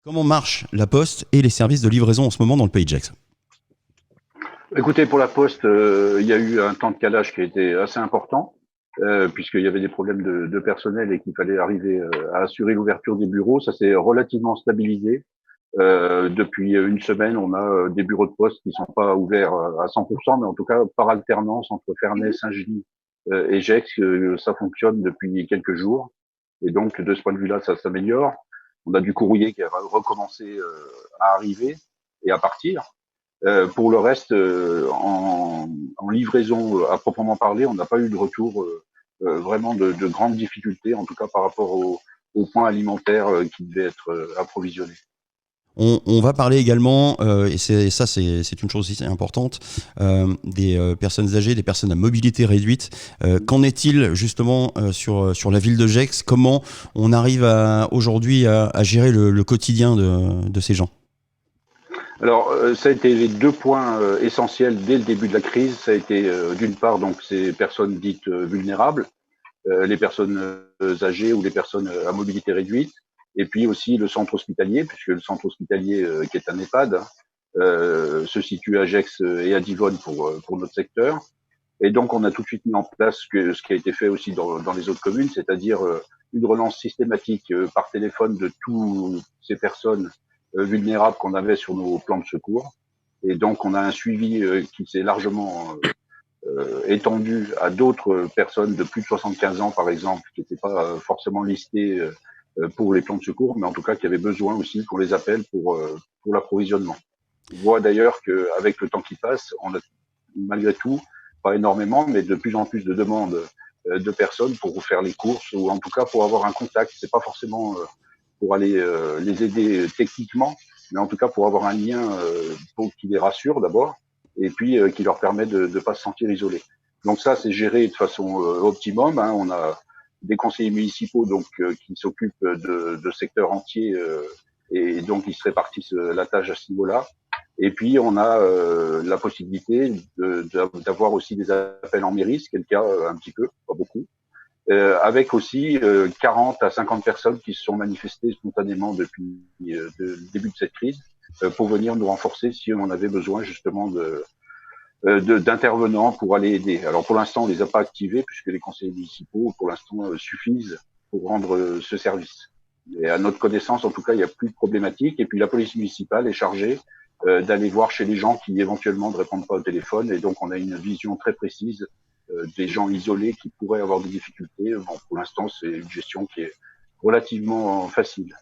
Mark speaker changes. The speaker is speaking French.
Speaker 1: Comment marche la Poste et les services de livraison en ce moment dans le pays de Gex?
Speaker 2: Écoutez, pour la Poste, il y a eu un temps de calage qui a été assez important, puisqu'il y avait des problèmes de personnel et qu'il fallait arriver à assurer l'ouverture des bureaux. Ça s'est relativement stabilisé. Depuis une semaine, on a des bureaux de poste qui sont pas ouverts à 100%, mais en tout cas par alternance entre Ferney, Saint-Genis et Gex, ça fonctionne depuis quelques jours. Et donc, de ce point de vue-là, ça s'améliore. On a du courrier qui a recommencé à arriver et à partir. Pour le reste, en livraison à proprement parler, on n'a pas eu de retour vraiment de grandes difficultés, en tout cas par rapport aux points alimentaires qui devaient être approvisionnés.
Speaker 1: On va parler également, et c'est une chose aussi importante, des personnes âgées, des personnes à mobilité réduite. Qu'en est-il justement sur la ville de Gex? Comment on arrive aujourd'hui à gérer le quotidien de ces gens?
Speaker 2: Alors, ça a été les deux points essentiels dès le début de la crise. Ça a été d'une part donc ces personnes dites vulnérables, les personnes âgées ou les personnes à mobilité réduite, et puis aussi le centre hospitalier, puisque le centre hospitalier qui est un EHPAD se situe à Gex et à Divonne pour notre secteur. Et donc on a tout de suite mis en place ce qui a été fait aussi dans les autres communes, c'est-à-dire une relance systématique par téléphone de toutes ces personnes vulnérables qu'on avait sur nos plans de secours. Et donc on a un suivi qui s'est largement étendu à d'autres personnes de plus de 75 ans, par exemple, qui n'étaient pas forcément listées pour les plans de secours, mais en tout cas qui avaient besoin aussi qu'on les appelle pour l'approvisionnement. On voit d'ailleurs qu'avec le temps qui passe, on a malgré tout, pas énormément, mais de plus en plus de demandes de personnes pour faire les courses ou en tout cas pour avoir un contact. C'est pas forcément pour aller les aider techniquement, mais en tout cas pour avoir un lien pour qui les rassure d'abord et puis qui leur permet de ne pas se sentir isolés. Donc ça, c'est géré de façon optimum. Hein. On a des conseillers municipaux donc qui s'occupent de secteurs entiers et donc ils se répartissent la tâche à ce niveau-là. Et puis on a la possibilité d'avoir aussi des appels en mairie, ce qui est le cas un petit peu, pas beaucoup, avec aussi 40 à 50 personnes qui se sont manifestées spontanément depuis le début de cette crise pour venir nous renforcer si on avait besoin justement d'intervenants pour aller aider. Alors pour l'instant, on les a pas activés puisque les conseillers municipaux, pour l'instant, suffisent pour rendre ce service. Et à notre connaissance, en tout cas, il n'y a plus de problématique. Et puis la police municipale est chargée d'aller voir chez les gens qui éventuellement ne répondent pas au téléphone. Et donc on a une vision très précise des gens isolés qui pourraient avoir des difficultés. Bon, pour l'instant, c'est une gestion qui est relativement facile.